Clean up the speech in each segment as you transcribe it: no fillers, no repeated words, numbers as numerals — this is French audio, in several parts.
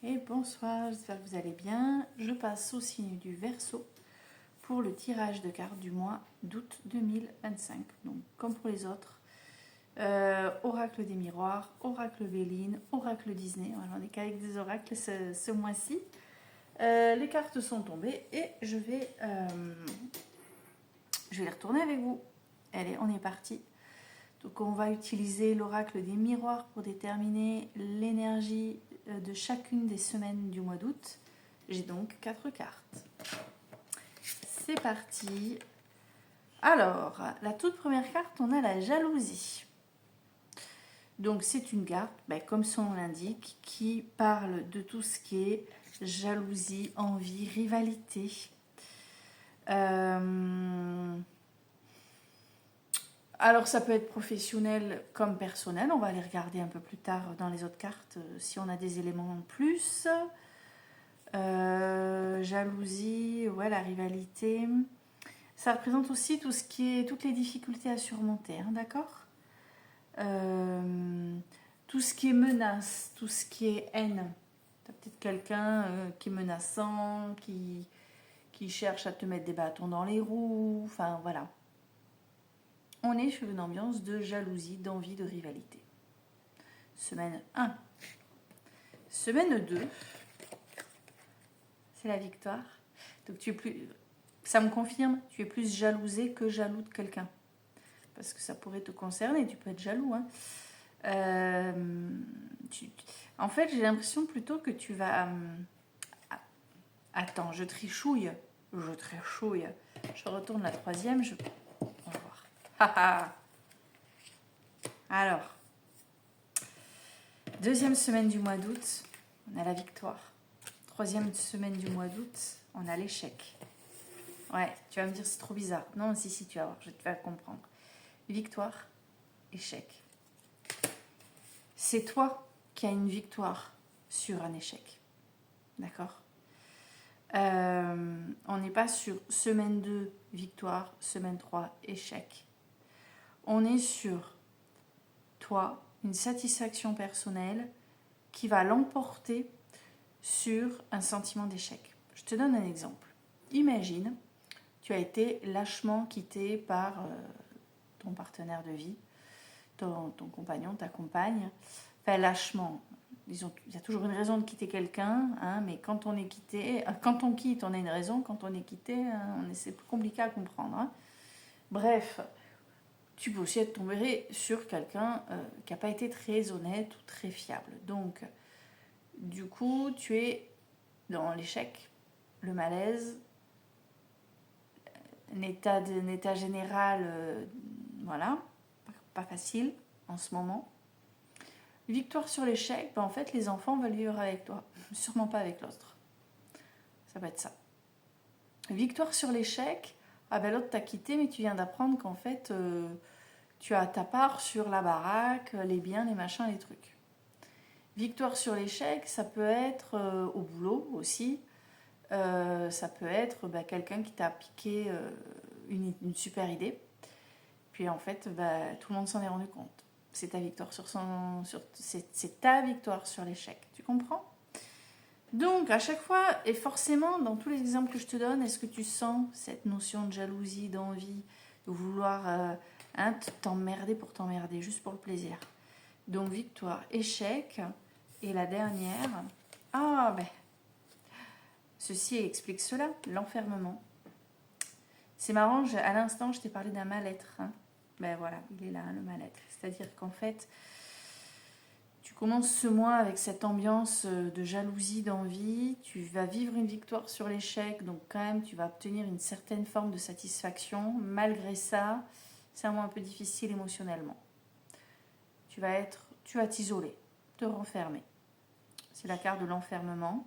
Et bonsoir, j'espère que vous allez bien. Je passe au signe du Verseau pour le tirage de cartes du mois d'août 2025. Donc, comme pour les autres, oracle des miroirs, oracle Béline, oracle Disney. J'en ai qu'avec des oracles ce mois-ci. Les cartes sont tombées et je vais les retourner avec vous. Allez, on est parti. Donc on va utiliser l'oracle des miroirs pour déterminer l'énergie de chacune des semaines du mois d'août. J'ai donc 4 cartes. C'est parti. Alors, la toute première carte, on a la jalousie. Donc c'est une carte, comme son nom l'indique, qui parle de tout ce qui est jalousie, envie, rivalité. Alors ça peut être professionnel comme personnel, on va aller regarder un peu plus tard dans les autres cartes si on a des éléments en plus. Jalousie, ouais, la rivalité. Ça représente aussi tout ce qui est, toutes les difficultés à surmonter, hein, d'accord. Tout ce qui est menace, tout ce qui est haine. T'as peut-être quelqu'un qui est menaçant, qui cherche à te mettre des bâtons dans les roues, enfin voilà. On est sur une ambiance de jalousie, d'envie, de rivalité. Semaine 1. Semaine 2, c'est la victoire. Donc tu es plus, ça me confirme, tu es plus jalousé que jaloux de quelqu'un. Parce que ça pourrait te concerner, tu peux être jaloux. Hein. En fait, j'ai l'impression plutôt que tu vas... Attends, je trichouille. Je retourne la troisième, on va voir. Alors, deuxième semaine du mois d'août, on a la victoire. Troisième semaine du mois d'août, on a l'échec. Ouais, tu vas me dire c'est trop bizarre. Non, si, tu vas voir, je vais te faire comprendre. Victoire, échec. C'est toi qui as une victoire sur un échec. D'accord ? On n'est pas sur semaine 2, victoire, semaine 3, échec. On est sur toi, une satisfaction personnelle qui va l'emporter sur un sentiment d'échec. Je te donne un exemple. Imagine, tu as été lâchement quitté par ton partenaire de vie, ton compagnon, ta compagne. Enfin, lâchement. Disons, il y a toujours une raison de quitter quelqu'un, hein, mais quand on est quitté, quand on quitte, on a une raison. Quand on est quitté, c'est plus compliqué à comprendre. Hein. Bref, tu peux aussi être tombé sur quelqu'un qui n'a pas été très honnête ou très fiable. Donc, du coup, tu es dans l'échec, le malaise, un état général, voilà, pas facile en ce moment. Victoire sur l'échec, en fait, les enfants veulent vivre avec toi, sûrement pas avec l'autre. Ça va être ça. Victoire sur l'échec, l'autre t'a quitté, mais tu viens d'apprendre qu'en fait, tu as ta part sur la baraque, les biens, les machins, les trucs. Victoire sur l'échec, ça peut être au boulot aussi. Ça peut être quelqu'un qui t'a piqué une super idée. Puis en fait, tout le monde s'en est rendu compte. C'est ta victoire c'est ta victoire sur l'échec. Tu comprends ? Donc, à chaque fois, et forcément, dans tous les exemples que je te donne, est-ce que tu sens cette notion de jalousie, d'envie, de vouloir t'emmerder pour t'emmerder, juste pour le plaisir ? Donc, victoire, échec. Et la dernière, ceci explique cela, l'enfermement. C'est marrant, à l'instant, je t'ai parlé d'un mal-être. Hein. Voilà, il est là, le mal-être. C'est-à-dire qu'en fait, tu commences ce mois avec cette ambiance de jalousie, d'envie. Tu vas vivre une victoire sur l'échec, donc quand même, tu vas obtenir une certaine forme de satisfaction. Malgré ça, c'est un mois un peu difficile émotionnellement. Tu vas t'isoler, te renfermer. C'est la carte de l'enfermement.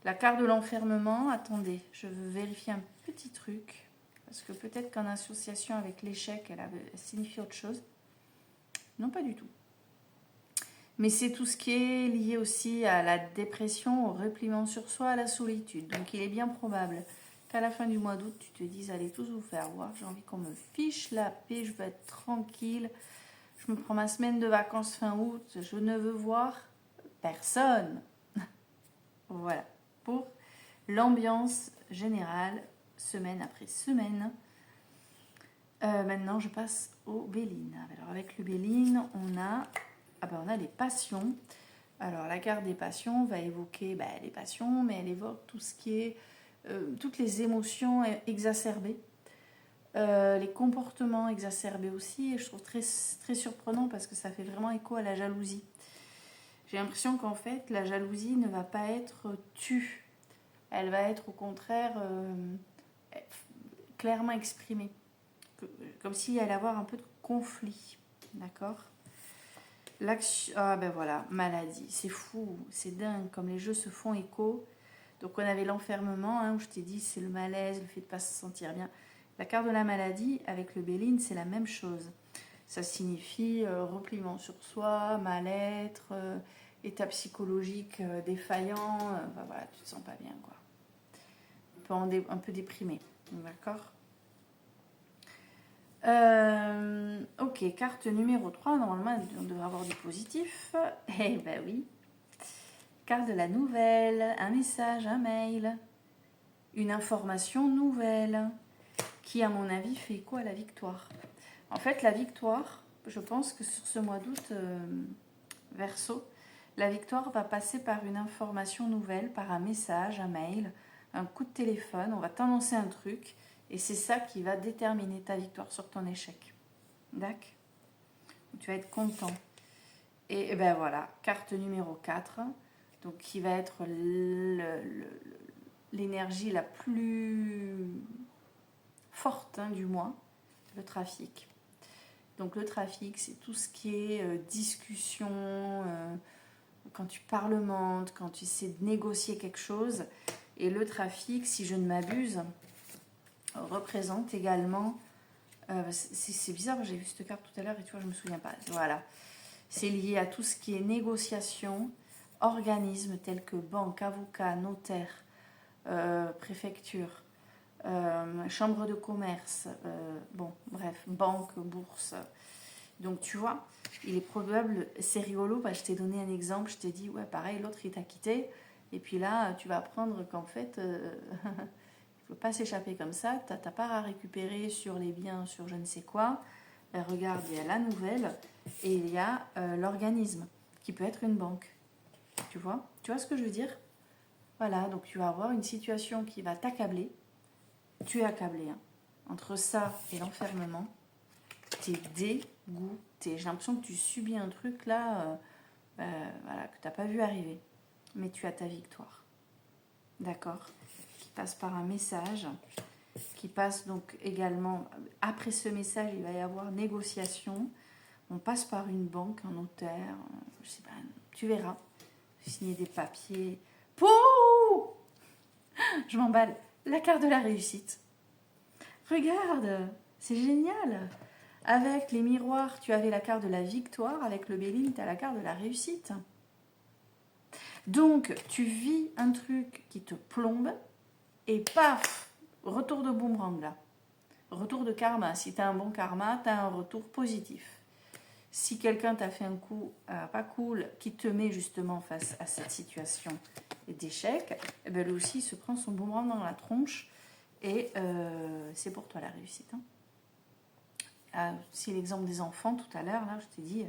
La carte de l'enfermement, attendez, je veux vérifier un petit truc. Parce que peut-être qu'en association avec l'échec, elle signifie autre chose. Non, pas du tout. Mais c'est tout ce qui est lié aussi à la dépression, au repliement sur soi, à la solitude. Donc il est bien probable qu'à la fin du mois d'août, tu te dises, allez tous vous faire voir, j'ai envie qu'on me fiche la paix, je veux être tranquille, je me prends ma semaine de vacances fin août, je ne veux voir personne. Voilà, pour l'ambiance générale, semaine après semaine. Maintenant, je passe au Béline. Alors, avec le Béline, on a les passions. Alors, la carte des passions va évoquer les passions, mais elle évoque tout ce qui est toutes les émotions exacerbées, les comportements exacerbés aussi. Et je trouve très, très surprenant parce que ça fait vraiment écho à la jalousie. J'ai l'impression qu'en fait, la jalousie ne va pas être tue. Elle va être au contraire clairement exprimée. Comme s'il y allait avoir un peu de conflit. D'accord ? L'action. Ah ben voilà, maladie. C'est fou, c'est dingue, comme les jeux se font écho. Donc on avait l'enfermement, où je t'ai dit c'est le malaise, le fait de ne pas se sentir bien. La carte de la maladie, avec le Béline, c'est la même chose. Ça signifie repliement sur soi, mal-être, état psychologique défaillant. Voilà, tu te sens pas bien, quoi. Un peu déprimé. D'accord ? Ok, carte numéro 3. Normalement, on devrait avoir du positif. Eh ben oui. Carte de la nouvelle, un message, un mail, une information nouvelle qui, à mon avis, fait écho à la victoire. En fait, la victoire, je pense que sur ce mois d'août, Verseau, la victoire va passer par une information nouvelle, par un message, un mail, un coup de téléphone. On va t'annoncer un truc et c'est ça qui va déterminer ta victoire sur ton échec. D'accord ? Tu vas être content. Et ben voilà, carte numéro 4, donc qui va être l'énergie la plus forte du mois, le trafic. Donc le trafic, c'est tout ce qui est discussion, quand tu parlementes, quand tu essaies de négocier quelque chose. Et le trafic, si je ne m'abuse, représente également... c'est bizarre, j'ai vu cette carte tout à l'heure et tu vois, je ne me souviens pas. Voilà. C'est lié à tout ce qui est négociation, organismes tels que banque, avocat, notaire, préfecture, chambre de commerce, banque, bourse. Donc tu vois, il est probable, c'est rigolo, je t'ai donné un exemple, je t'ai dit, ouais pareil, l'autre il t'a quitté, et puis là tu vas apprendre qu'en fait, il ne faut pas s'échapper comme ça, tu as ta part à récupérer sur les biens, sur je ne sais quoi. Regarde, il y a la nouvelle et il y a l'organisme, qui peut être une banque. Tu vois ce que je veux dire ? Voilà, donc tu vas avoir une situation qui va t'accabler. Tu es accablé. Entre ça et l'enfermement, tu es dégoûté. J'ai l'impression que tu subis un truc là, que tu n'as pas vu arriver. Mais tu as ta victoire. D'accord ? Qui passe par un message, qui passe donc également... Après ce message, il va y avoir négociation. On passe par une banque, un notaire, je sais pas, tu verras. Signer des papiers. Pouh ! Je m'emballe. La carte de la réussite. Regarde, c'est génial. Avec les miroirs, tu avais la carte de la victoire. Avec le Béline, tu as la carte de la réussite. Donc, tu vis un truc qui te plombe et paf, retour de boomerang là. Retour de karma. Si tu as un bon karma, tu as un retour positif. Si quelqu'un t'a fait un coup pas cool, qui te met justement face à cette situation d'échec, lui aussi il se prend son boomerang dans la tronche et c'est pour toi la réussite. Si l'exemple des enfants tout à l'heure, là je t'ai dit,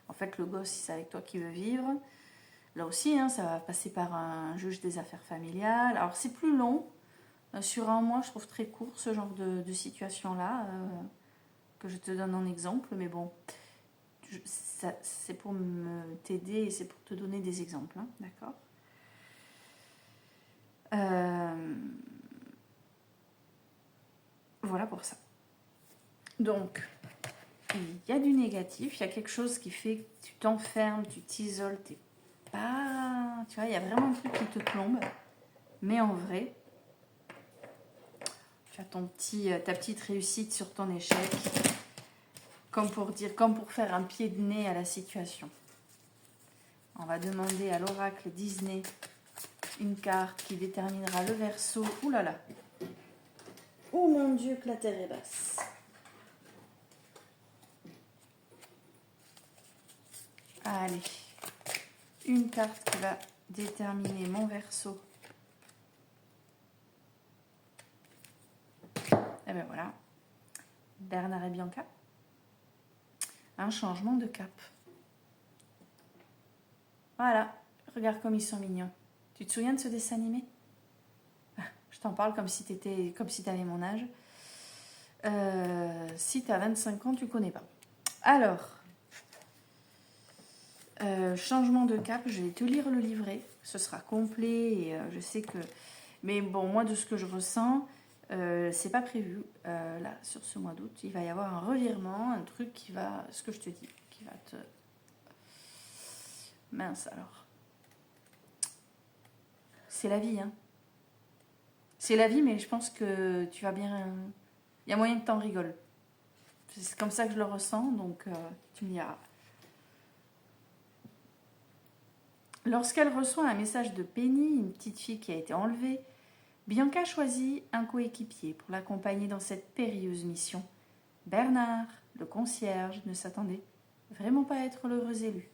en fait le gosse c'est avec toi qui veut vivre. Là aussi, ça va passer par un juge des affaires familiales. Alors c'est plus long, sur un mois je trouve très court ce genre de situation-là, que je te donne en exemple, mais bon... c'est pour t'aider et c'est pour te donner des exemples, d'accord ? Voilà pour ça. Donc, il y a du négatif, il y a quelque chose qui fait que tu t'enfermes, tu t'isoles, t'es pas... Tu vois, il y a vraiment un truc qui te plombe. Mais en vrai, tu as ta petite réussite sur ton échec, comme pour faire un pied de nez à la situation. On va demander à l'oracle Disney une carte qui déterminera le Verseau. Ouh là là. Oh mon Dieu, que la terre est basse. Allez. Une carte qui va déterminé, mon Verseau. Et bien voilà, Bernard et Bianca. Un changement de cap. Voilà, regarde comme ils sont mignons. Tu te souviens de ce dessin animé? Je t'en parle comme si t'avais mon âge. Si tu as 25 ans, tu connais pas. Alors, changement de cap, je vais te lire le livret. Ce sera complet et je sais que... Mais bon, moi, de ce que je ressens, c'est pas prévu. Là, sur ce mois d'août, il va y avoir un revirement, un truc qui va... Ce que je te dis, qui va te... Mince, alors. C'est la vie, hein. C'est la vie, mais je pense que tu vas bien... Il y a moyen que t'en rigoles. C'est comme ça que je le ressens, donc tu me diras. Lorsqu'elle reçoit un message de Penny, une petite fille qui a été enlevée, Bianca choisit un coéquipier pour l'accompagner dans cette périlleuse mission. Bernard, le concierge, ne s'attendait vraiment pas à être l'heureux élu.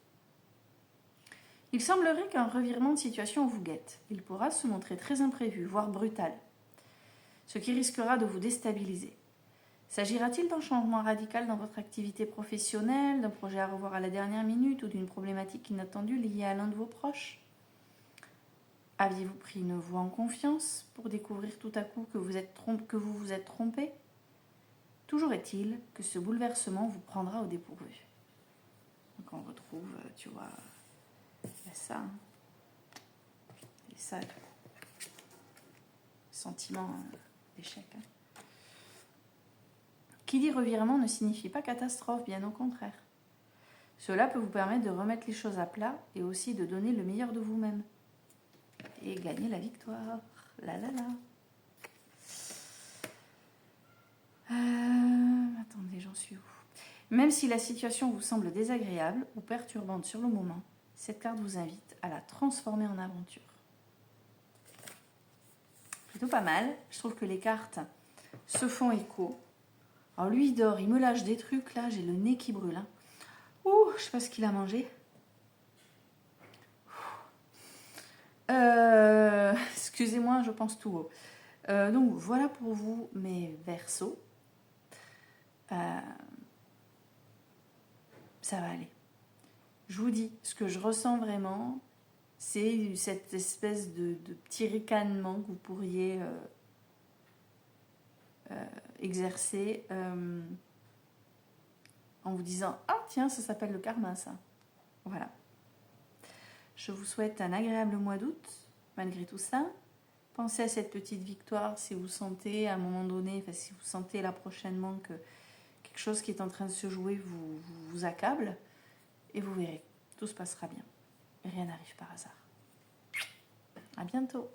Il semblerait qu'un revirement de situation vous guette. Il pourra se montrer très imprévu, voire brutal, ce qui risquera de vous déstabiliser. S'agira-t-il d'un changement radical dans votre activité professionnelle, d'un projet à revoir à la dernière minute ou d'une problématique inattendue liée à l'un de vos proches? Aviez-vous pris une voie en confiance pour découvrir tout à coup que vous vous êtes trompé? Toujours est-il que ce bouleversement vous prendra au dépourvu. Donc on retrouve, tu vois, ça, hein. Et ça, sentiment d'échec. Hein. Qui dit revirement ne signifie pas catastrophe, bien au contraire. Cela peut vous permettre de remettre les choses à plat et aussi de donner le meilleur de vous-même. Et gagner la victoire. La la la. Attendez, j'en suis où? Même si la situation vous semble désagréable ou perturbante sur le moment, cette carte vous invite à la transformer en aventure. Plutôt pas mal. Je trouve que les cartes se font écho. Alors lui, il dort, il me lâche des trucs, là, j'ai le nez qui brûle. Hein. Ouh, je sais pas ce qu'il a mangé. Excusez-moi, je pense tout haut. Donc voilà pour vous mes Verseaux. Ça va aller. Je vous dis, ce que je ressens vraiment, c'est cette espèce de petit ricanement que vous pourriez exercer en vous disant « Ah tiens, ça s'appelle le karma ça ». Voilà. Je vous souhaite un agréable mois d'août, malgré tout ça. Pensez à cette petite victoire si vous sentez à un moment donné, enfin si vous sentez là prochainement que quelque chose qui est en train de se jouer vous accable. Et vous verrez, tout se passera bien. Rien n'arrive par hasard. À bientôt.